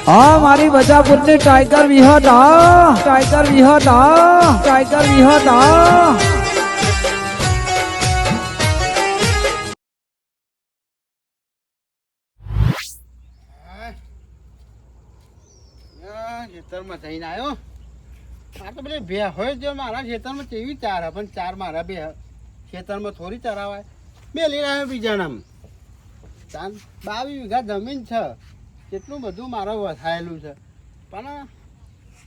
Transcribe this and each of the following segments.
હા મારી બજાપુરની ટાઈગર વિહત હા ટાઈગર વિહત હા ટાઈગર વિહત હા ખેતરમાં જઈને આવ્યો. આ તો પેલી બે હોય જો મારા ખેતરમાં કેવી ચાર હે, પણ ચાર મારા બે ખેતરમાં થોડી ચરાવાય. મેલી રહ્યો બીજાનામ. 22 વીઘા જમીન છે. કેટલું બધું મારે વસાયેલું છે, પણ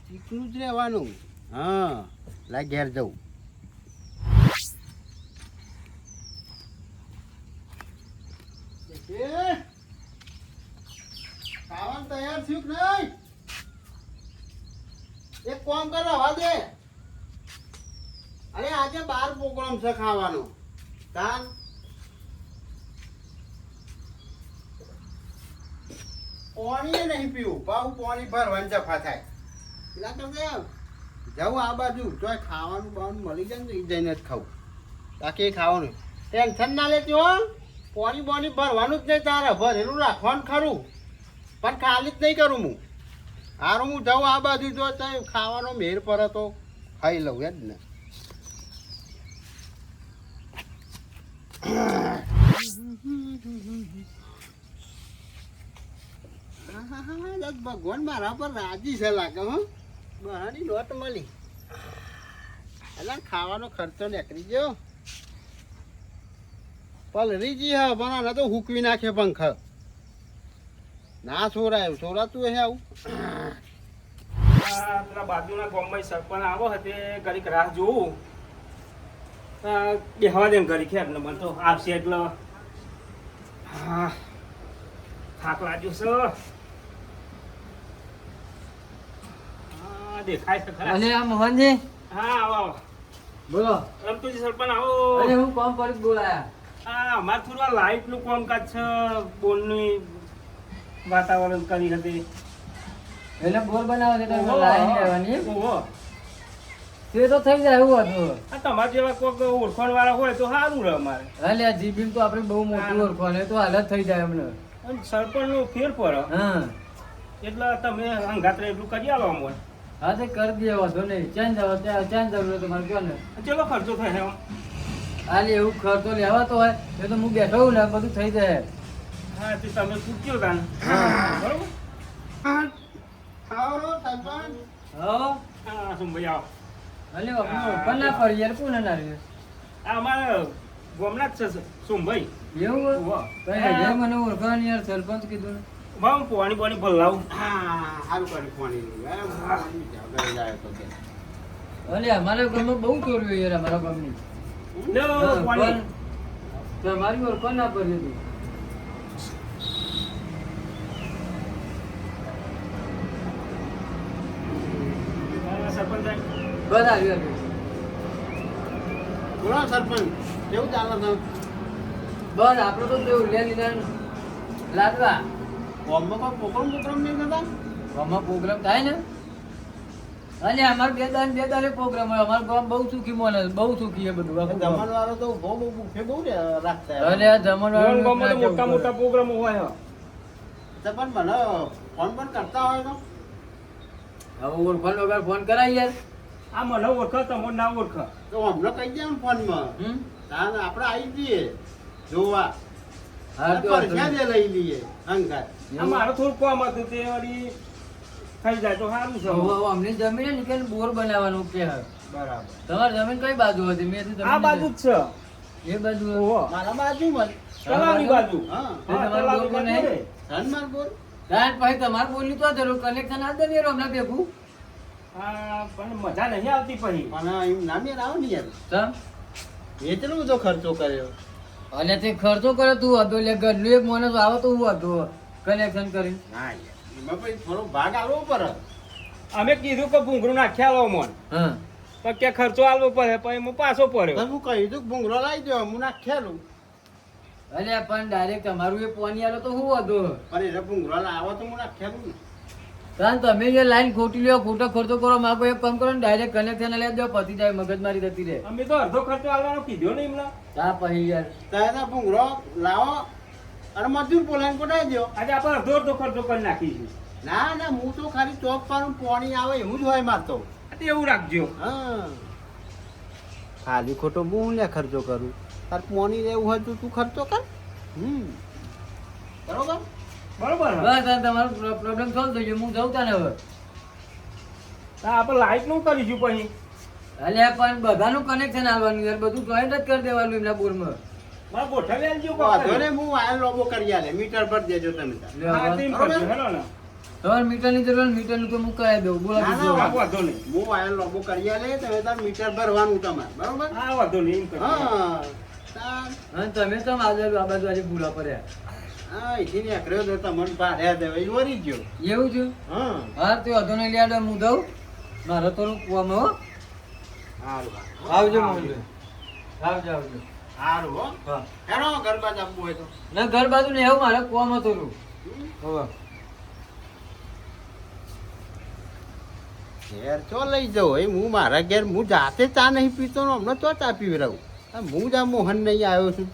ચીકણું જ રહેવાનું. હા, લા ઘેર જવું. ખાવાનું તૈયાર થયું કે નહીં? એક કામ કરો, હવા દે. અરે આજે 12 પ્રોગ્રામ છે ખાવાનો. તાન પાણી નહીં પીવું, પાછું પાણી ભરવાની જફા થાય. પેલા કરતા જવું આ બાજુ તો ખાવાનું બાવાનું મળી જાય ને, એ જઈને જ ખાવું. બાકી ખાવાનું ટેન્શન ના લેતી હો. પાણી બાણી ભરવાનું જ નહીં, તારે ભરેલું રાખવાનું ખરું, પણ ખાલી જ નહીં કરું હું. હારું હું જાઉં આ બાજુ જો ખાવાનો મેર પર તો ખાઈ લઉં જ ને. ભગવાન મારા પર રાજી છે લાગે. હો બહારની નોટ મળી એટલે ખાવાનો ખર્ચો નીકળી ગયો. પલરીજી હા પણ તો હુકવી નાખે પંખ. ના છોરાયું છોરાતું હે આવું. પેલા બાજુના ગામમાં સરપંચ આવો હતે ઘડીક રાહ જોવું. બેહવા દે ઘડીક એટલે મને તો આવશે એટલે હા થાક લાગ્યો છે. હા દેખાય છે ખરા. અને આ મોહનજી હા આવો આવો બોલો. રમતુજી સરપંચ આવો. અરે હું કોમ કરી બોલાયા. હા અમારે થોડું આ લાઇટનું કામકાજ છે. બોલની વાતાવરણ કરી હતી એટલે બોર બનાવો છે તો ઓહો, લાઈન લેવાની. ઓહો. તે તો થઈ જાય એવું હતું. આ તમારા જેવા કોઈક ઓળખાણ વાળા હોય તો સારું રહે અમારે. એટલે આ જીબીમ તો આપણે બહુ મોટી ઓળખો તો હાલત થઈ જાય અમને. અને સરપંચનો ફેર પડે હા એટલે તમે અંગાત્રે એટલું કરી આલો અમને. હા તે કરી દે વાંધો નહીં. ચેન્જ આવો ત્યાં ચેન્જ આવો તમારે કહો ને. ચલો ખર્ચો થાય એમ. હાલે એવું ખર્ચો લેવાતો હોય એ તો હું બેઠો હોઉં ને બધું થઈ જાય. હા તે તમે પૂછ્યો તાન બરોબર. ખાવાનો સરપંચ હા હા સુમભાઈ આવો. હાલે આપણે ઓળખો ના પડી યાર કોને ના રહ્યું. આ અમારા ગામના જ છે સુમભાઈ. એવું વાહ. હોય કઈ મને ઓળખવાની યાર સરપંચ કીધું ને. ભાવ પાણી પાણી ભલાવું. હા સારું કર્યું પાણી ઘરે જાય તો કે અલે અમારા ગામમાં બહુ ચોર્યું યાર અમારા ગામની. લો પાણી. તમારી ઓળખો ના પડી હતી. સરપંચ સાહેબ. બસ આવ્યું બોલો સરપંચ કેવું ચાલે છે? બસ આપણે તો કેવું લે લીધા લાદવા ગામમાં કોઈ પ્રોગ્રામ નહીં થતા? ગામમાં પ્રોગ્રામ થાય ને. અને અમારે બે દાડે પ્રોગ્રામ હોય. અમારું ગામ બહુ સુખી મોને બહુ સુખી છે બધું આખું ગામ. જમણવાળો તો બહુ બુફે બહુ રાખતા અરે આ જમણવાળું ગામમાં તો મોટા મોટા પ્રોગ્રામો હોય. તો પણ મને ફોન પણ કરતા હોય તો હવે ઓળખાણ વગર ફોન કરાય યાર. આ મને ઓળખો તમે ના ઓળખો. તો અમને કહી દે ફોનમાં. હમ આપણે આવી જઈએ જોવા. હા તો પરસ્યા દે લઈ લઈએ અંગાત. આ મારું થોડું કામ હતું તે વળી થઈ જાય તો સારું છે. અમને જમીન ને કે બોર બનાવવાનું કે હે. બરાબર. તમારી જમીન કઈ બાજુ હતી? મેં તો આ બાજુ જ છે. એ બાજુ ઓહો. મારા બાજુ મત. તલાવની બાજુ. હા તમારું બોર નહીં? ધનમાર બોલ. રાત પછી તમારે બોલ્યું તો જરૂર કનેક્શન આ દે હમણાં ભેગું. હા પણ મજા નહીં આવતી પછી. પણ એમ ના મેર આવો ને યાર. તમ એટલો બધો ખર્ચો કર્યો. અને તે ખર્ચો કર્યો તું હતો એટલે ઘરનું એક માણસ આવો તો હું હતો કનેક્શન કરી. ના યાર એમાં પછી થોડો ભાગ આલવો પડે. અમે કીધું કે ભૂંગળું નાખ્યા લો મોન હા પણ કે ખર્ચો આલવો પડે પછી હું પાછો તો પડ્યો. હું કહી દઉં ભૂંગળો લાવી દો હું નાખ્યાલું. અરે પણ ડાયરેક્ટ તમારું એ પોની આલો તો હું હતો. પણ એને ભૂંગળો લાવો તો હું નાખ્યાલું ને. કારણ તમે જે લાઈન ખોટી લ્યો ખોટો ખર્ચો કરો માગો એક કામ કરો ને ડાયરેક્ટ કનેક્શન લઈ દો પતી જાય મગજમારી થતી રહે. અમે તો અડધો ખર્ચો આલવાનો કીધો ને એમને. હા પછી યાર તો એને ભૂંગળો લાવો અને મજૂર બોલાવીને કોટાઈ દો. આજે આપણે અડધો અડધો ખર્ચો કરી નાખીશું. ના ના હું તો ખાલી ચોક પર પાણી આવે એવું જ હોય મારતો. તે એવું રાખજો. હા ખાલી ખોટો હું લે ખર્ચો કરું. તાર પાણી લેવું હોય તો તું ખર્ચો કર. બરોબર. બરોબર ને? બસ આ તમારો પ્રોબ્લેમ સોલ્વ થઈ ગયો. હું જઉં તાને હવે. હા, આપણે લાઈટ નું કરીશું પછી. અલ્યા પણ બધાનું કનેક્શન આવવાનું યાર, બધું જોઈન્ટ જ કરી દેવાનું એમના બોરમાં. મારે ગોઠવી આલજો કોક વાંધો કરી. ને હું વાયર લોબો કરી આલે મીટર પર દેજો તમે તાર. હા, તેમ બરોબર. કરજો, હેલો ને? તમારે મીટરની જરૂર હોય, મીટરનું તો હું કરાવી દઉં. બોલો ના, બીજું. ના, હા, વાંધો નહીં. હું વાયર લોબો કરી આલે તમે તાર મીટર ભરવાનું તમારે બરોબર. હા, વાંધો નહીં, એમ કરજો. હા તાર અને તમે તો આ બાજુ આજે ભૂલા પડ્યા. હા એથી ને અકર્યો તો તમને ભાડ્યા દેવા એ વરી ગયો. એવું છે? હા હા તો વાંધો નહીં લ્યાડો, હું દઉં. મારે તો કુવામાં હો. હારું આવજો આવજો આવજો. હારું હો. હા. હેડો ગરબા જમવું હોય તો. ના ઘર બાજુ ને એવું મારે કુવામાં તો રૂ. હવે ઘેર ચો લઈ જાઉં એ હું મારા ઘેર હું જાતે ચા નહીં પીતો ને હમણાં ચો ચા પીવી રહું. હું જ આ મોહન નહીં આવ્યો છું.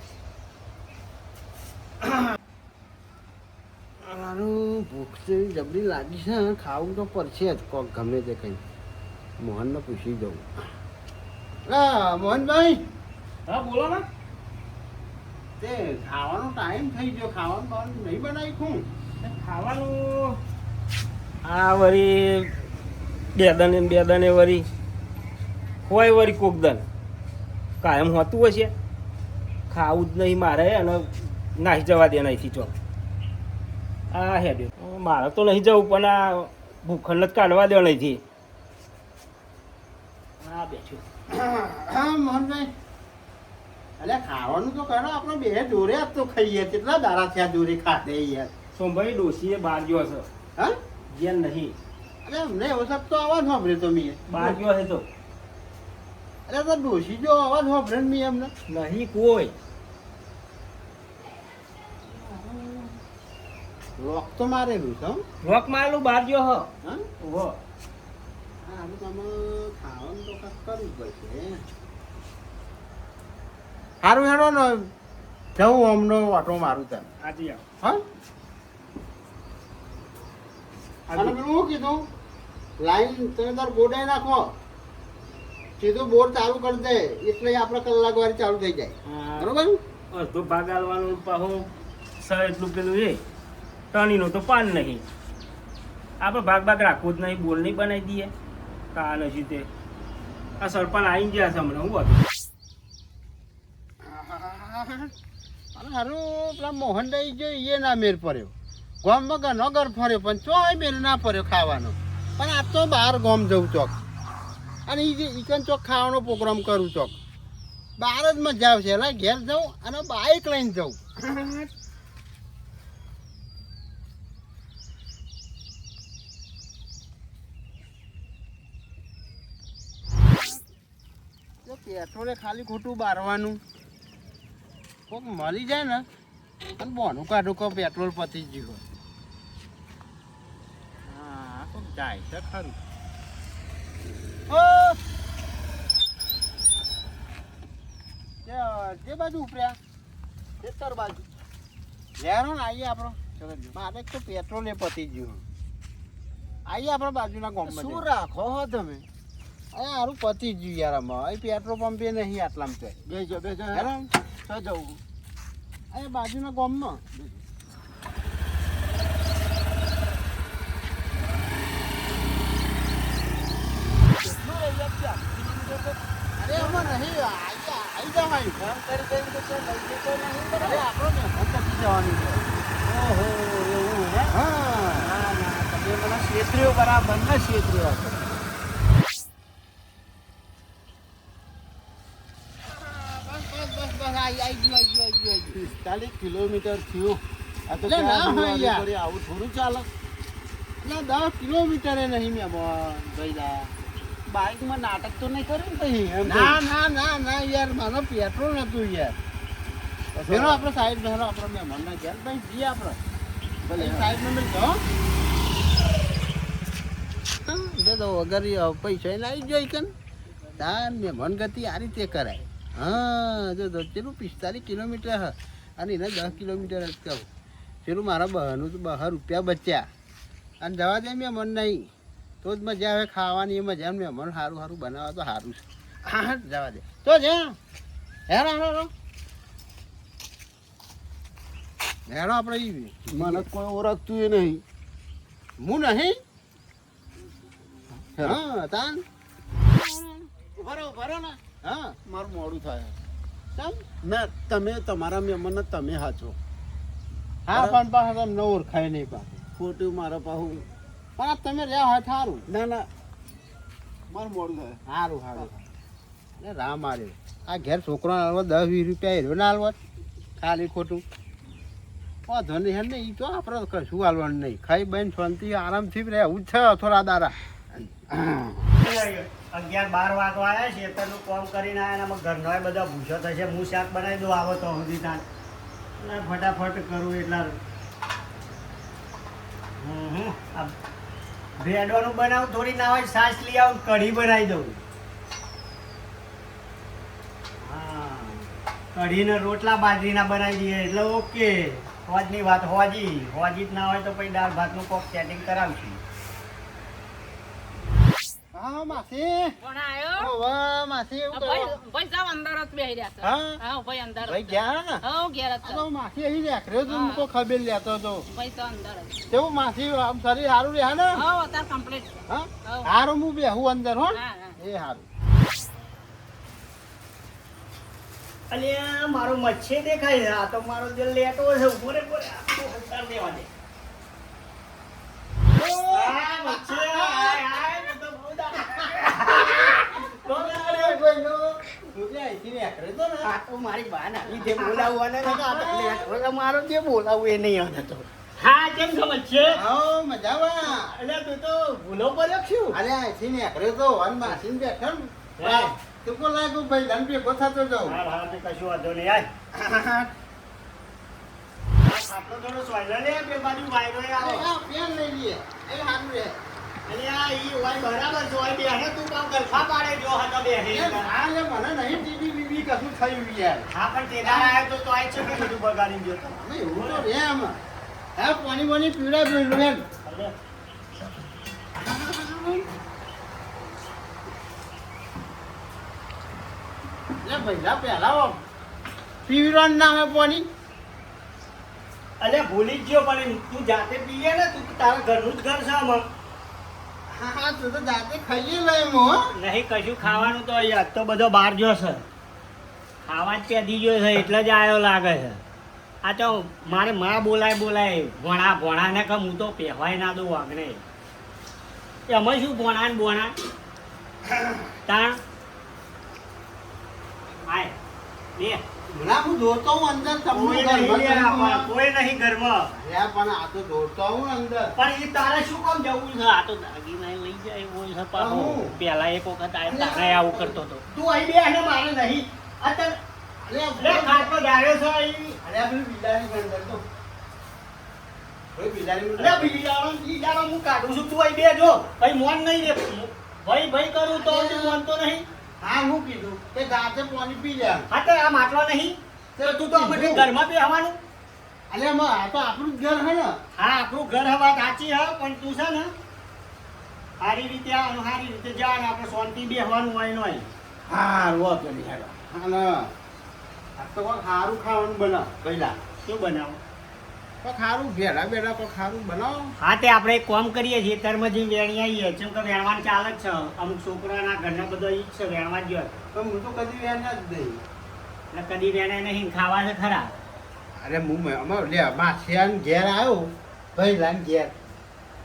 મારું ભૂખ જેવી જબરી લાગી છે ખાવું તો પડશે જ કોક ગમે તે કંઈ. મોહનને પૂછી જવું. હા મોહનભાઈ હા, બોલો ને. તે ખાવાનો ટાઈમ થઈ ગયો. ખાવાનું બાવાનું નહીં બનાવી ખું. ખાવાનું આ વરી બે દને વરી હોય વરી કોક દન કાયમ હોતું હશે. ખાવું જ નહીં મારે અને નાહી જવા દે અહીંથી ચોક. આ હેડ્યો મારે તો નહીં જવું પણ આ ભૂખંડ જ કાઢવા દે અહીંથી. હા બેઠું. હા મોહનભાઈ અલ્યા ખાવાનું તો કરો આપણે બે જોડે જ તો ખાઈએ. કેટલા દાડા થયા જોડે ખાતે યાર. સોમભાઈ ડોશીએ બહાર ગયો છે. હા જેમ નહીં અરે અમને એવો શબ્દ તો અવાજ સાંભળ્યો તો મેં. બહાર ગયો છે તો અરે તો ડોશી જો અવાજ સાંભળે ને મેં એમને. નહીં કોઈ. લોક તો મારેલું છે હો. રોક મારેલું બહાર ગયો હ. હા ઉભો. હારું તમે ખાવાનું તો કાંઈક કરવું પડશે. સારું હેડો ને જવું હમણાં ઓટો મારું તમે. આજે આવ. હા અને પેલું શું કીધું લાઈન તમે તાર બોર્ડ નાખો સીધું બોર્ડ ચાલુ કરી દે એટલે આપણે કલાક વાળી ચાલુ થઈ જાય. બરોબર. અડધો ભાગ આલવાનું પાછું એટલું પેલું એ ટણીનું તો પાન નહીં. આપણે ભાગ રાખવો જ નહીં. બોલ નહીં બનાવી દઈએ કા નથી તે. આ સરપંચ આવી ગયા છે હમણાં. હું હતું અને હારું પેલા મોહન દઈ ગયો એ ના મેર પડ્યો. ગામમાં ઘણો ઘર ફર્યો પણ ચો મેર ના પડ્યો ખાવાનો. પણ આ તો બહાર ગામ જવું ચોક અને ઈકન ચોક ખાવાનો પ્રોગ્રામ કરું ચોક. બહાર જ મજા આવશે. એટલે ઘેર જાઉં અને બાઇક લઈને જાઉં. પેટ્રોલે ખાલી ખોટું બારવાનું કોક મળી જાય ને અને બોનું કાઢું કહો પેટ્રોલ પતી જ ગયું. હા કોક જાય છે ખરું. જે બાજુ ઉપર્યા ખેતર બાજુ લેરો ને આવીએ આપણો. મારે તો પેટ્રોલ એ પતી ગયું. આવીએ આપણે બાજુના ગામમાં. શું રાખો હો તમે? અરે સારું પતી ગયું યાર. આમાં અહીં પેટ્રોલ પંપે નહીં આટલામાં તો. બેજો હેરાન તો જવું અહીં બાજુના ગામમાં. અરે આમાં નહીં આવી જવાય. ફોન કરી અરે આપણો ને ફોન પતી જવાની છે. ઓહો એવું હે? હા ના ના તમે મને ક્ષેત્રીઓ બરાબર ને ક્ષેત્રીઓ હતો. બસ 45 કિલોમીટર થયું. આ તો લે ના ક્યાં હોય યાર. વળી આવું થોડું ચાલે. એટલે 10 કિલોમીટર એ નહીં મેં ભાઈ. બાઇકમાં નાટક તો નહીં કર્યું ને તઈ એમ ના યાર મારો પેટ્રોલ નતું યાર. બેનો આપણે સાઈડ બેનો આપણે મહેમાનના ઘેર ભાઈ જઈએ આપણે. ભલે સાઈડ નંબર જો તો વગર પૈસા એને આવી જાય કે તાર મહેમાન ગતિ આ રીતે કરાય. હા જો પેલું 45 કિલોમીટર હ અને એને 10 કિલોમીટર જ કહું. પેલું મારા બહારનું તો 12 રૂપિયા બચ્યા. અને જવા દે મેં મન નહીં તો જ મજા આવે ખાવાની એ મજા મેં મન સારું સારું બનાવે તો સારું છે હા જવા દે તો જ્યાં હેરો આપણે મને કોઈ ઓળખતું એ નહીં. હું નહીં હા તાન ઉભરો ને હા મારું મોડું થાય. ચમ ના તમે તમારા મહેમાન તમે હાચો. હા પણ પાછા તમને ઓળખાય નહીં પાછું ખોટું મારા પાહું. પણ આ તમે રહ્યા હોય સારું ના ના મારું મોડું થાય. સારું રામ મારે આ ઘેર છોકરા હાલવા 10-20 રૂપિયા હેરો ના હાલવા ખાલી ખોટું વાંધો નહીં હે ને એ તો આપણે તો કશું હાલવાનું નહીં ખાઈ બહેન શાંતિ આરામથી રહેવું જ છે થોડા દાડા 11-12 વાગવા આવ્યા છે એટલું કામ કરીને આવ્યા ને ઘરનો બધા ભૂસો થશે હું શાક બનાવી દઉં આવો તો સુધી તાણ એટલે ફટાફટ કરું એટલા આ ભેડવાનું બનાવું થોડી ના હોય છાશ લઈ આવું કઢી બનાવી દઉં હા કઢીને રોટલા બાજરીના બનાવી દઈએ એટલે ઓકે હોજની વાત હોજી જ ના હોય તો પછી દાળ ભાતનું કોક સેટિંગ કરાવશું હા માસી કોણ આયો? ઓવે માસી એવું કરો ભાઈ જાવ અંદર જ બેહી રહ્યા છે. હા હા ભાઈ અંદર ભાઈ ગયા ને હા ઘેર જ છે. તો માસી અહીં રેખર્યો તો હું તો ખબર લેતો હતો ભાઈ તો અંદર જ. કેવું માસી આમ શરીર સારું રહ્યા ને હા અત્યારે કમ્પ્લીટ છે. હા હા. સારું હું બેહું અંદર હો હા હા એ સારું અલ્યા મારો મચ્છી દેખાય છે આ તો મારો દિલ લેટો છે ઉભો રે આખું હંતાર દેવા દે આ મચ્છી આય હું તો બહુ આ તો મારી બા નાની જે બોલાવવાના નતા આ તો લેટો મારો જે બોલાવું એ નહીં આવતો તો હા કેમ સમજ છે હા મજામાં અલ્યા તું તો ભૂલો પડ્યો છું અલ્યા અહીંથી નીકળ્યો તો અને માસીને બેઠો ને હે. તું કો લાગુ ભાઈ ધન ભેગો થતો જાઉં હા તે કશું વાંધો નહીં આય આપણો થોડો સોયલો લે બે બાજુ વાયરો આવે આ પેન લઈ લઈએ એ સારું રે અરે આ ઈ હોય બરાબર છે હોય બેહે તું કામ ગલફા પાડે જો હતો બેહે આ લે મને નહીં ટીવી બીબી કશું થયું યાર હા પણ તેના આયો તો આય છે કે બધું બગાડી ગયો તો અમે એવું તો રે એમ હા પાણી પાણી પીવડા પીવડું એમ અરે લે ભઈલા પહેલા પીવડાનું નામે પાણી અલે ભૂલી જ ગયો પણ તું જાતે પીએ ને તું તારા ઘરનું જ ઘર છે આમાં હા તું તો જાતે ખાઈએ લઈ મો નહીં કશું ખાવાનું તો યાર તો બધો બહાર જો છે ખાવા જ પેધી ગયો છે એટલે જ આવ્યો લાગે છે આ તો મારે માં બોલાય ભોણા ને કે હું તો પહેવાય ના દઉં વાગને એમાં શું ભોણા ને બોણા તાણ આય લે ના હું જોતો હું અંદર કોઈ નહીં લે આ કોઈ નહીં ઘરમાં અરે પણ આ તો જોતો હું અંદર પણ એ તારે શું કામ જવું છે આ તો દાગીના લઈ જાય હોય છે પાછો હું? પેલા એક વખત આ તારે આવું કરતો હતો તું અહીં બે ને મારે નહીં અત્યારે લે અરે ખાટલો ડાળ્યો છે અહીં અરે આ પેલી બિલાડી પણ કરતો ભાઈ બિલાડી અરે બિલાડો હું કાઢું છું તું અહીં બે જો ભાઈ મોન નહીં રે ભાઈ કરું તો તું મોન તો નહીં હા હું કીધું કે જાતે પાણી પી લે હા તો આ માટલો નહીં તો તું તો આપણે ઘરમાં બેહવાનું અરે માં આ તો આપણું જ ઘર હે ને હા આપણું ઘર હવા સાચી હ પણ તું છે ને સારી રીતે આ અને સારી રીતે જા ને આપણે શાંતિ બેહવાનું હોય નહીં હા રો કરી હેડો હા ને આ તો કોઈ સારું ખાવાનું બનાવ પહેલા શું બનાવું કોઈ સારું ભેડા બેડા કોઈ સારું બનાવો હા તે આપણે એક કામ કરીએ છીએ તરમાં જે વેણી આવીએ જેમ કે વેણવાનું ચાલે જ છે અમુક છોકરાના ઘરના બધો ઈ જ છે વેણવા જ ગયો પણ હું તો કદી વેના જ નહીં એટલે કદી વેણે નહીં ખાવા છે ખરા અરે હું અમે લે માસિયાન ઘેર આવ્યો ભાઈ લાન ઘેર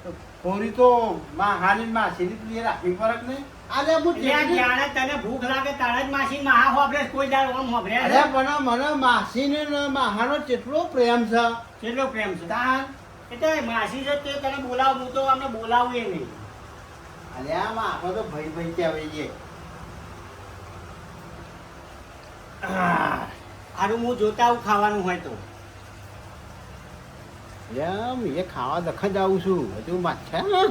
તો કોરી તો માં હાલી માસીની પ્રિય રાખવી ફરક નહીં અરે હું એટલે જાણે તને ભૂખ લાગે તાણે જ માસી મહા હોભરે કોઈ દાડ ઓમ હોભરે અરે પણ મને માસીને ને માહાનો કેટલો પ્રેમ છે કેટલો પ્રેમ છે તાન એટલે માસી છે તે તને બોલાવ હું તો અમને બોલાવું એ નહીં અરે આમાં આપણે તો ભાઈ ભાઈ કહેવાય આનું હું જોતા આવું ખાવાનું હોય તો એમ એ ખાવા દખ જ આવું છું હજુ માછા ને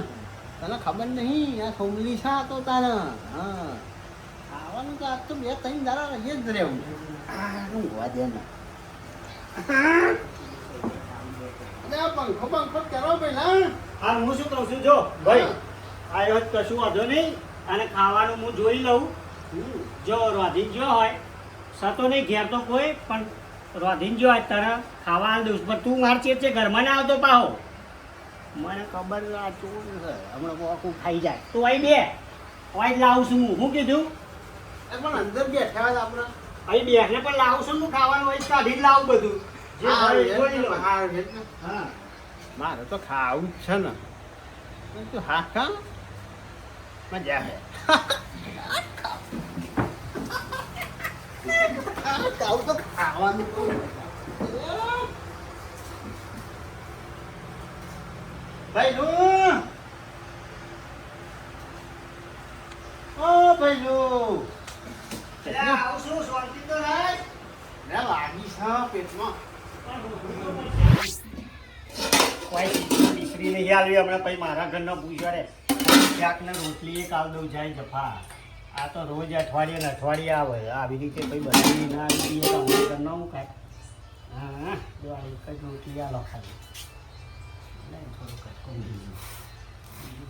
તને ખબર નહીં આ સોમલી છા તો તારે હા ખાવાનું તો આજ તો 2-3 દાડા રહીએ જ રહેવું હું હોવા દે ને અરે પંખો બંખો કરો પેલા. હા હું શું કહું છું જો ભાઈ આવ્યો જ કશું વાંધો નહીં અને ખાવાનું હું જોઈ લઉં જો રોધીન જો હોય સતો નહીં ઘેર તો કોઈ પણ રોધીન જો હોય તારે ખાવા દઉં પણ તું માર છે ઘરમાં ના આવતો પાહો મને ખબર આ ચોર છે હમણાં આખું ખાઈ જાય તું અહીં બે અહીં જ લાવું છું હું કીધું એ પણ અંદર બેઠા હતા આપણે. અહીં બેસને પણ લાવું છું હું ખાવાનું અહીં કાઢી જ લાવું બધું જે હોય એ જોઈ લઉં. હા, એટલે. હા મારે તો ખાવું જ છે ને. પણ તું હા ખા. મજા હે. ખાવું તો ખાવાનું તો. ભઈલું! ઓ ભઈલું! એટલે આવું છું શાંતિ તો રાખ. લે લાગી છે પેટમાં. કોઈ દીકરી નહીં આવી હમણાં પછી મારા ઘરનો પૂછ્યો રે ક્યાંકને રોટલી એક આલ દઉં જાય જફા આ તો રોજ અઠવાડિયે ને અઠવાડિયે આવે આવી રીતે પછી બધી ના આવી તો અમારા ઘરનો હું કાંઈ હા જો આ એક જ રોટલી આલો ખાલી લે થોડું કટકો બીજું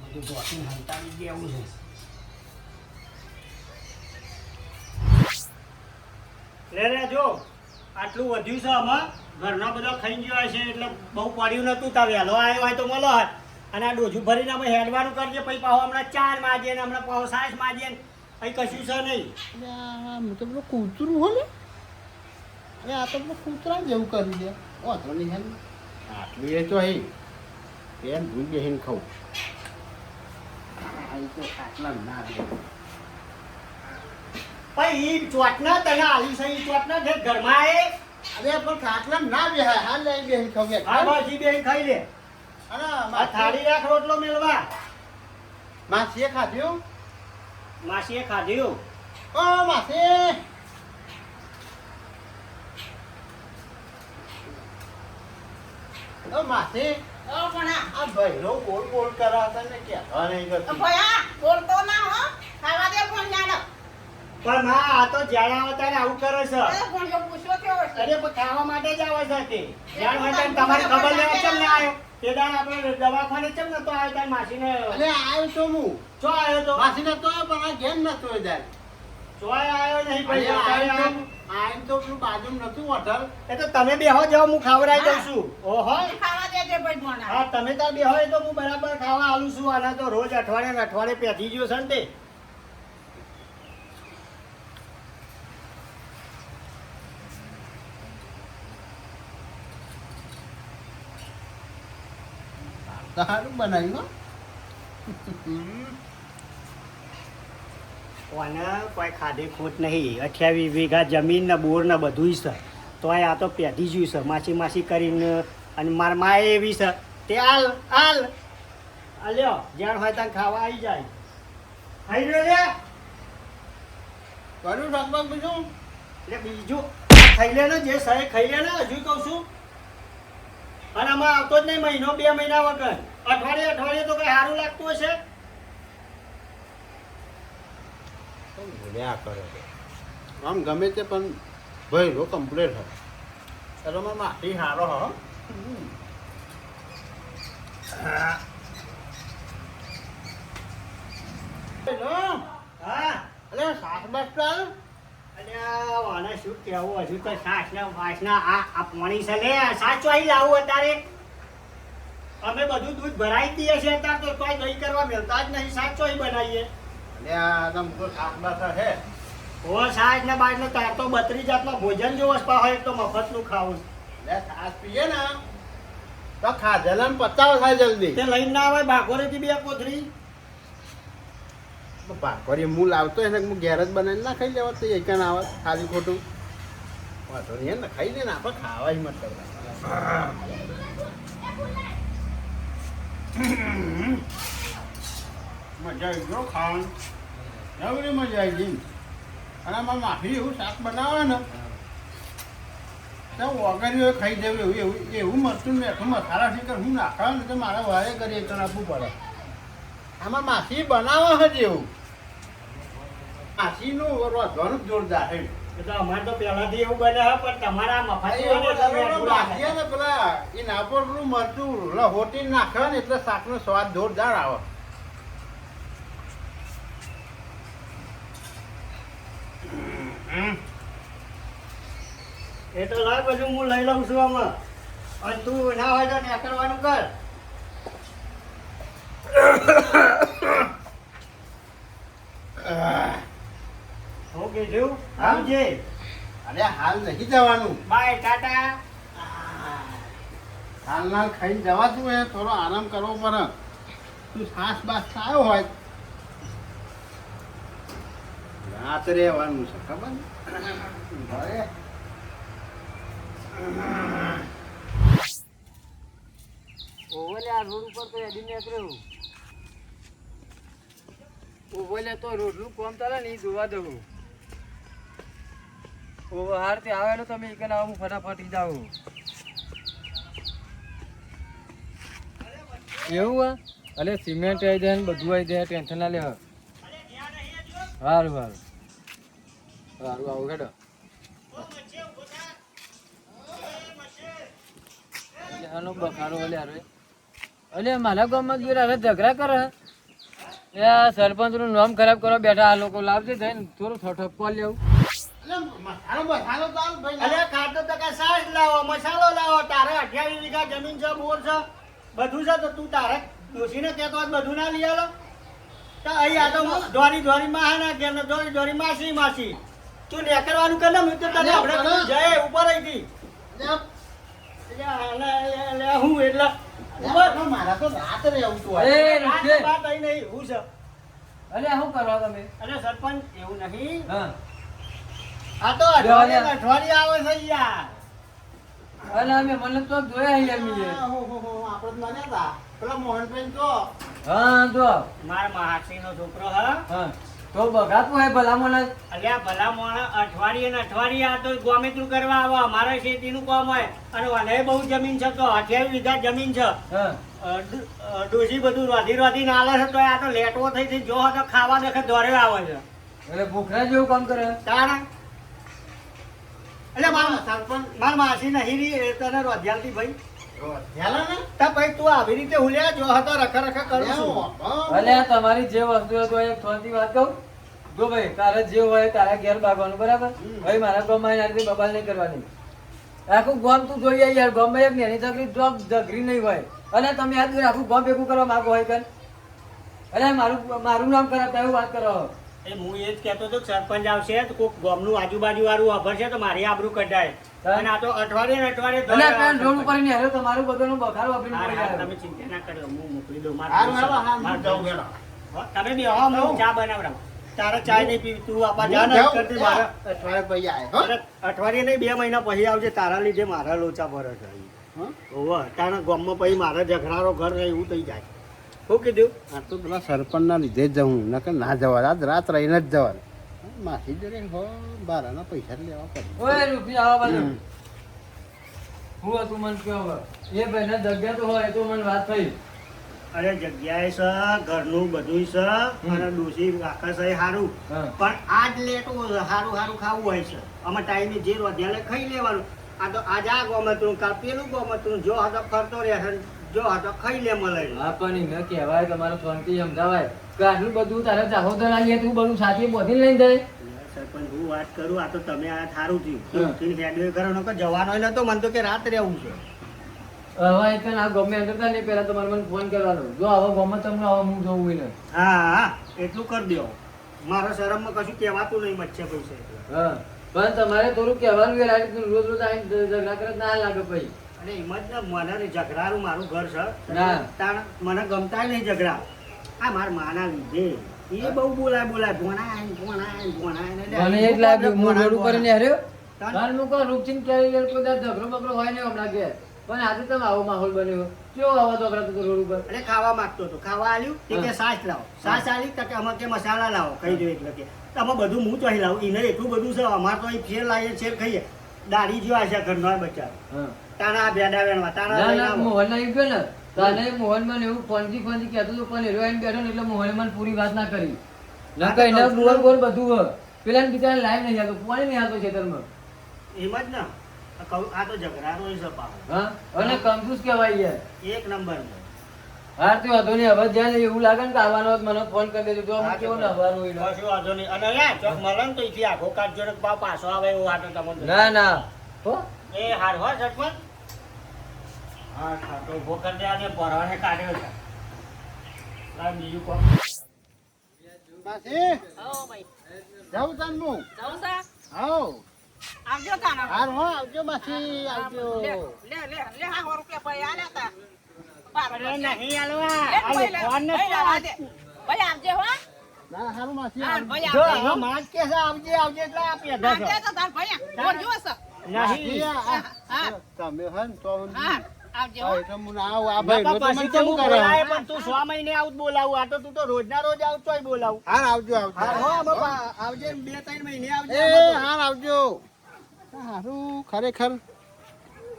બધું જોખીને હંતાવી દેવું છે લે રે જો આટલું વધ્યું છે આમાં ઘરનો બધો ખાઈ ગયો હશે એટલે બહુ પડ્યું નતું તા વહેલો આવ્યો હોય તો મળો હોત અને આ ડોજું ભરીને અમે હેડવાનું કરજે પછી પાછો હમણાં ચાર માજીએ ને હમણાં પાછો સાસ માજીએ ને અહીં કશું છે નહીં અરે આ તો પેલું કૂતરું હો ને. અરે આ તો પેલું કૂતરા જેવું કરી દે. વાંધો નહીં હે ને. આટલું એ તો હે. પેન ભૂલ બેહીને ખાઉં. આ તો આટલા ના દે. પછી ઈ ચોટના તને આલી છે ઈ ચોટના છે ઘરમાં એ અરે પણ ખાટલા ના બેહાય. હાલ લઈ બેહીને ખાઉં કે. હા બસ ઈ બેન ખાઈ લે અરે આ થાળી રાખ રોટલો મેળવા માસીએ ખાધ્યું? માસીએ ખાધ્યું ઓ માસી! ઓ માસી! ઓ ભણા આ ભાઈનો બોલ બોલ કરા હતા ને કહેવા નહીં કરતી. ભયા બોલતો ના હો ખાવા દે ફોન જાડો પણ માં આ તો જ્યાં આવે ત્યારે આવું કરે છે અરે ફોન જો પૂછો કેવો છે અરે પણ ખાવા માટે જ આવે છે તે જ્યાં હોય ત્યારે તમારે ખબર લેવા કેમ ના આવ્યો તે દાડ આપણે દવાખાને કેમ નતો આવ્યો તાર માસીને અરે આવ્યો તો હું. ચો આવ્યો તો માસીને તો પણ આ ઘેર નતો એ જાય. ચોય આવ્યો નહીં અરે પછી આઈને તો પેલું બાજુમાં નતું હોટલ. એ તો તમે બેહો જાઓ હું ખવડાવી દઉં છું ઓહો ખાવા દેજે ભાઈ ભણા હા તમે તાર બેહો એ તો હું બરાબર ખાવા આલું છું આના તો રોજ અઠવાડિયે ને અઠવાડિયે પેથી ગયો છે ને તે સારું બનાવ્યું હો. કોને કોઈ ખાધે ખોટ નહીં 28 વીઘા જમીન ને બોર ને બધું છે તોય આ તો પેઢી જ્યું છે માસી માસી કરીને અને માર માએ એવી છે તે હાલ હાલ લ્યો જ્યાં હોય ત્યાં ખાવા આવી જાય ખાઈ લો લે કર્યું રાખવા બીજું? એટલે બીજું ખાઈ લે ને જે સહે ખાઈ લે ને હજુ કહું છું અને આમાં આવતો જ નહીં મહિનો 2 મહિના વગર અઠવાડિયે અઠવાડિયે તો કઈ સારું લાગતું હશે રહ્યા કરે છે. આમ ગમે તે પણ ભયલો કમ્પ્લેટ હોય. એટલે મારા માટી સારો હો. હા અરે સાસ બાસ તો આલો. અને વાને શું કહેવું હજુ તો સાસના વાસના આ પાણી છે લે સાચો અહીં લાવું અત્યારે અમે બધું દૂધ ભરાઈ દઈએ છે અત્યારે તો કોઈ દહીં કરવા મળતા જ નહીં સાચો અહીં બનાવીએ અને આ તમ તો સાસ બાસ હે. ઓ સાસ ને બાસ ને તાર તો 32 જાતનો ભોજન જો વસપા હોય તો મફતનું ખાવું એટલે સાસ પીએ ને તો ખાધેલા ને પતાવ થાય જલ્દી. તે લઈને ના આવે ભાગોરેથી 2 કોથળી ભાખરી હું લાવતો એને હું ઘેર જ બનાવીને ના ખાઈ લેવા તો એક ના આવે ખાલી ખોટું વાંધો નહીં ને ખાઈ લે ને આપણે ખાવા જ મતલબ. મજા આવી ગયો ખાવાનું એવડી મજા આવી ગઈ. અને આમાં માફી એવું શાક બનાવે ને તો વગર ખાઈ જવું એવું એવું એવું મરતું મેઠું મસાલા થી હું નાખવા ને તો મારે વારે કરી એક આપવું પડે. આમાં માસી બનાવે જ એવું માસીનું રોધવાનું જોરદાર છે. એ તો અમારે તો પહેલાથી એવું બને છે પણ તમારા મફત માસી ને પેલા એ ના ઉપર પેલું મરચું લહોટી નાખે ને એટલે શાકનો સ્વાદ જોરદાર આવે. એ તો લાય પછી હું લઈ લઉં છું આમાં અને તું ના હોય તો ને કરવાનું કર. હું કીધું આવજે. અરે હાલ નહીં જવાનું. બાય ટાટા. હાલના ખાઈને જવાતું હોય થોડો આરામ કરવો પડે. તું શ્વાસ બાસ આવ્યો હોય રાત રહેવાનું છે ખબર ને? ઘરે ઓવલે આ રોડ ઉપર તો એડી નીકળ્યો. ઓવલે તો રોડનું કામ ચાલે ને એ જોવા દઉં. ઓવર હારથી આવે તો તમે એક આવો હું ફટાફટ જાઓ. એવું હા અલે સિમેન્ટ આવી જાય ને બધું આવી જાય ટેન્શન ના લે. સારું સારું સારું આવું હેડો. આનો બખારો અલે હારે અલે મારા ગામમાં જોઈ હારે ઝઘડા કરે. એ આ સરપંચનું નામ ખરાબ કરવા બેઠા આ લોકો લાવજે થઈને થોડું ઠપકો લેવું. મસાલો બસાલો ચાલ ભાઈ. અરે ખાતો તો કે સાસ લાવો મસાલો લાવો. તારે 28 વીઘા જમીન છે, બોર છે, બધું છે. તો તું તારે ડોશીને કહેતો હોય તો બધું ના લઈ આલો. તો અહીં આ તો દોરી દોરી માં ના કે દોરી દોરી માસી માસી. તું ને કરવાનું કર ને. હું તો તને આપણે જય ઉપર આવી હું એટલે મારા તો રાત રહેવું તું એ રૂપે. વાત અહીં નહીં હું છે. અલે શું કરવા તમે? અરે સરપંચ એવું નહીં. હા આ તો અઠવાડિયે અઠવાડિયે આવે છે યાર. અલે અમે મને તો જોયા યાર મીએ. આપણે જ માન્યા હતા પેલા મોહનભાઈ તો હા તો મારા માસી નો છોકરો હા. હા તો બગાતું હોય ભલામણ જ. અલ્યા ભલા મોણા અઠવાડિયે ને અઠવાડિયે આ તો ગોમેતું કરવા આવે. અમારે ખેતીનું કામ હોય અને વાલે બહુ જમીન છે. તો 28 વીઘા જમીન છે. હા ડોસી બધું રોધી રોધી ને આલે છે. તો આ તો લેટવો થઈ થઈ જો તો ખાવા દેખે દોરે આવે છે. એટલે ભૂખરા જેવું કામ કરે. તારા એટલે મારા સરપંચ મારા માસી નહીં રી એ તને રોધ્યાલતી ભાઈ. ધ્યાલા ને તા ભાઈ તું આવી રીતે હુલ્યા જો હતો રખા રખા કરું છું. અલે તમારી જે વસ્તુ હોય તો એક થોડી વાત કહું. જો ભાઈ તારે જે હોય તારા ઘેર બાગવાનું બરાબર. ભાઈ મારા ગામમાં આવીને આ રીતે બબાલ નહીં કરવાની. આખું ગામ તું જોઈએ યાર. ગામમાં એક નાની છોકરી જોબ ઝઘરી નહીં હોય અને તમે આજ આખું ગામ ભેગું કરવા માંગો હોય કર. અરે મારું નામ ખરાબ થાય એવું વાત કરો. એ હું એ જ કહેતો હતો કે સરપંચ આવશે તો કોઈક ગામનું આજુબાજુ વાળું વાપરશે તો મારી આબરૂ કઢાય. અને આ તો અઠવાડિયે ને અઠવાડિયે અલે પેન રોડ ઉપર ને હેરો તમારું બધાનું બખારો વાપરીને હાર, પડી હાર, જાય. તમે ચિંતા ના કરો. હું મોકલી દઉં. હારું, હારું, હારું, મારે જાઉં ગેલો. તમે બે હા હું ચા બનાવડાવ. તારે ચા નહીં પીવી તું આપા જા ને કરતી મારે અઠવાડિયે પછી આવે હો. અરે, અઠવાડિયે નહીં 2 મહિના પછી આવજે. તારા લીધે મારા લોચા ભરે છે. હં? ઓવા તારા ગામમાં પછી મારા ઝઘડારો ઘર રહે એવું થઈ જાય. શું કીધું? આ તો પેલા સરપંચના લીધે જ જવું નકર ના જવા. આજ રાત રહીને જ જવાનું. માસી જોડે હો બારાના પૈસા જ લેવા પડે. ઓય રૂપિયા આવા બાજુ. હું હતું મન કયો હવે. એ ભાઈને જગ્યા તો હોય એ તો મને વાત થઈ. અરે જગ્યાએ છે, ઘરનું બધું છે અને ડોસી આખા છે સારું. હા. પણ આજ લેટો સારું સારું ખાવું હોય છે. અમે ટાઈમે જે રોધ્યાલે ખાઈ લેવાનું. આ તો આજ આ ગોમતું કાલ પેલું ગોમતું જો હતો ફરતો રહે જો હતો ખાઈ લે મળે. હા પણ એમને કહેવાય તમારે શાંતિ સમજાવાય કે આટલું બધું તારે ચાહોદર આવીએ તું બધું સાથે બોધીને લઈને જાય. સરપંચ હું વાત કરું આ તો તમે આ સારું હા. થયું રેડિયો કરો નકર જવાનો નતો મને તો કે રાત રહેવું છે. હવે એક આ ગમે અંદર થાય ને પહેલા તમારે મને ફોન કરવાનો. જો આવો ગમે તમને હવે હું જોઉં ને. હા હા એટલું કરી દો. મારા શરમમાં કશું કહેવાતું નહીં મચ્છે પૈસે. હા પણ તમારે થોડું કહેવાનું કે રાત રોજ રોજ આવીને ઝઘડા કરે ના લાગે પછી. અરે એમ જ ને મને ઝઘડાનું મારું ઘર છે. ના. તાણ મને ગમતા નહીં ઝઘડા. આ મારા માના લીધે એ બહુ બોલાય ભોણાય મને એક લાગ્યું હું રોડ ઉપર ને હર્યો. તાન? કારણ હું કહું રૂપચીન ક્યારે કોઈ દાડો ઝઘડો બગડો હોય ને હમણાં ઘેર. પણ આજે તમે આવો માહોલ બન્યો કેવો આવો ઝઘડા તો રોડ ઉપર. એટલે ખાવા માંગતો હતો ખાવા આલ્યું તે કે સાસ લાવો સાસ આલી તો કે અમે કે મસાલા લાવો કહી દો એટલે કે તમે બધું હું ચોહી લાવું એને એટલું બધું છે. અમારે તો અહીં ફેર લાવીએ શેર ખાઈએ દાઢી જેવા છે ઘરનો બચાવ હા તાણા ભેડા વેણવા તાણા ના લઈને ના આવો. મોહન ના ગયો ને તાને મોહન મને એવું ફોનથી કહેતો હતો પણ હેરો આવીને બેઠો ને એટલે મોહન મને પૂરી વાત ના કરી. ના કઈ ના બોર બોર બધું હોય. પેલા બિચારા લાઈન નહીં આવતો પાણી નહીં આવતો ખેતરમાં. એમ જ ને આ તો ઝઘડાનો છે પાહો. હા અને કંજૂસ કહેવાય યાર. એક નંબર હા તે વાંધો નહીં હવે જ્યાં એવું લાગે ને કે આવવાનો હોય તો મને ફોન કરી દેજો જો અમે કેવું નવાનું હોય ને. કશું વાંધો નહીં. અને યાર ચોક મળે ને તો અહીંથી આખો કાઢજો ને પાછો આવે એવું વાતો તમને. ના ના હો એ હાર હો સરપંચ. હા ખાતો ઉભો કરી દે અને પરવાને કાઢ્યો છે. આ બીજું કોણ? માસી હો ભાઈ જાઉં તાન હું જાઉં સા હાઉ આવજો તાના હાર હો આવજો માસી આવજો લે હા 100 રૂપિયા ભાઈ આલ્યા તા પાર અરે નહીં આલવા. લે આ ભાઈ ફોન ને ભાઈ આવા દે ભાઈ આવજે હો ના હારું માસી હા આવજો. ભાઈ જો આવજે હવે માજ કે છે આવજે આવજે એટલે આ પેદા છે. આવજે તો તાર ભાઈ બોલ જો છે માસી, નહીં. હા તમે હે ને તો હા આવજે હો હા, એટલે હું ના આવું. આ ભાઈ બાપા તો પછી મને તો કેમ હું કરે બોલાય પણ તું 100 મહિને આવું જ બોલાવું. આ તો તું તો રોજના રોજ આવું તોય બોલાવું. હાર આવજો આવજો હા હો બાપા આવજે 2-3 મહિને આવજે. એ હાર આવજો હારું ખરેખર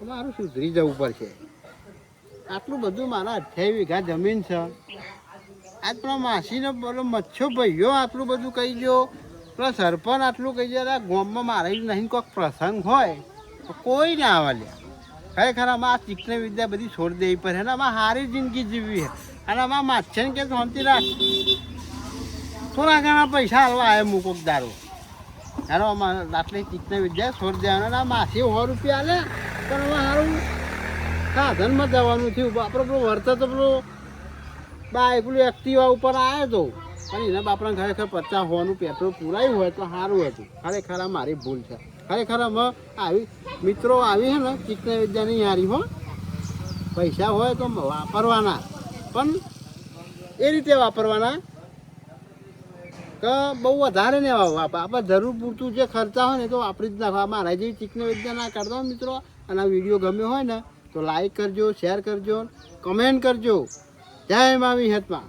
મારું સુધરી જવું પડશે. આટલું બધું મારા 28 વીઘા જમીન છે. આજ પેલા માસીનો પેલો મચ્છો ભાઈઓ આટલું બધું કહી ગયો, પેલા સરપંચ આટલું કહી ગયો. આ ગામમાં મારે નહીં કોઈક પ્રસંગ હોય તો કોઈ ના આવે લ્યા. ખરેખર આમાં આ ચીકને વિદ્યા બધી છોડી દેવી પડે અને આમાં સારી જિંદગી જીવવી છે. અને આમાં માછને કે શાંતિ રાખ, થોડા ઘણા પૈસા હાલવા આવે મૂકો દારૂ. હારો આમાં આટલી ચીકને વિદ્યા છોડી દેવાના. અને આ માસી 100 રૂપિયા આલે પણ હવે સારું સાધનમાં જવાનું થયું. આપણે પેલું વર્ત તો પેલું બાઈક પેલું એક્ટિવા ઉપર આવ્યો હતો પણ એના બાપડા ખરેખર 50 હોવાનું પેટ્રોલ પુરાયું હોય તો સારું હતું. ખરેખર આ મારી ભૂલ છે. ખરેખર અમે આવી મિત્રો આવી છે ને ચીકને વિદ્યાની યારી હો. પૈસા હોય તો વાપરવાના પણ એ રીતે વાપરવાના કે બહુ વધારે ને આપણે જરૂર પૂરતું જે ખર્ચા હોય ને તો વાપરી જ નાખવા. મારા જેવી ચીકને વિદ્યા ના કરતા મિત્રો. અને આ વિડીયો ગમ્યો હોય ને તો લાઈક કરજો, શેર કરજો, કમેન્ટ કરજો. જય મા વિહતમાં.